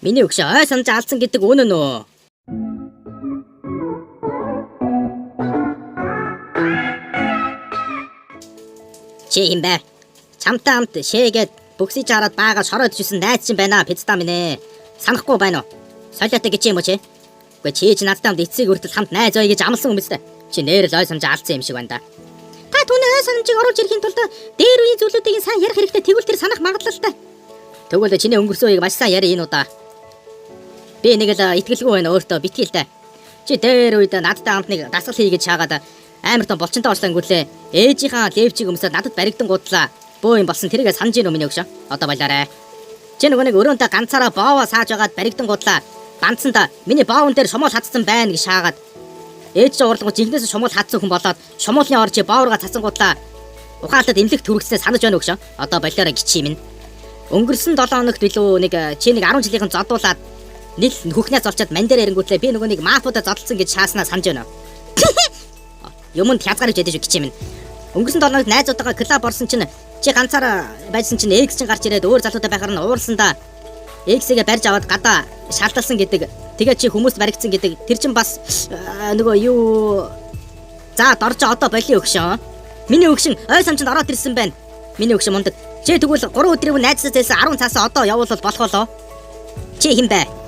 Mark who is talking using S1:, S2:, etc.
S1: Миний өгш ой санаж алдсан гэдэг үнэн үү? Чи юм бэ? Чамтай хамт шээгээд бөксөж хараад баагаар шороод жисэн найз чинь байна пиццаа минь ээ. Санахгүй байна уу? Солиотой гэж юм уу чи? Үгүй чи ч надтай хамт эцсийг хүртэл хамт найз ой гэж амласан юм өстэй. Чи нээр л ой санаж алдсан юм шиг байна да. Та түүний ой санамжийг оруулж ирэхийн тулд дээр үеийн зүйлүүдийг сайн ярих хэрэгтэй, тэгвэл тэр санах магадлалтай. Тэгвэл чиний өнгөрсөн үеийг маш сайн яри энэ удаа. Би нэг л итгэлгүй байна өөртөө битгий л дээ. Чи дээр үед надтай хамт нэг дасгал хийгээд шаагаад амар том болчонтой орсон гүлээ. Ээжийнхаа левчийг өмсөд надад баригдан гудлаа. Бөө юм болсон тэргээ санаж ийн өмнө өгшөө. Одоо байлаарэ. Чи нөгөө нэг өрөөндөө ганцаараа боовоо сааж байгаад баригдан гудлаа. Ганцанда миний боовн дээр шумуул хатсан байна гэж шаагаад ээж чинь уурлангууд жинхнээс шумуул хатсан хүн болоод шумуулны орж боовроо цацсан гудлаа. Ухаалтад эмнэлэг түргцээ санаж байна өгшөө. Одоо байлаарэ гिचий минь. Өнгөрсөн 7 хоногт билүү нэг чи нэг 10 жилийн зодуулаад нэг хөхнээс олчоод ман дээр эрэнгүүтлээ би нөгөө нэг мафуудаа зодолсон гэж шааснаа санаж байна. Юмд хязгаарч ядаж гिचий минь. Өнгөрсөн 7 хоногт найзуудтайгаа клуб орсон чинь чи ганцаараа байжсан чинь X чинь гарч ирээд өөр залуутай байхаар нь уурлсандаа X-гээ барьж аваад гадаа шалталсан гэдэг. Тэгээ чи хүмүүст баригдсан гэдэг. Тэр чинь бас нөгөө юу за дорж одоо боли өгшөө. Миний өгшин ой самчанд ороод ирсэн байна. Миний өгшин мундаг. Чи тэгвэл 3 өдрийн найзсаа зэлсэн 10 цаасаа одоо явуулбал болох болоо. Чи хин бэ?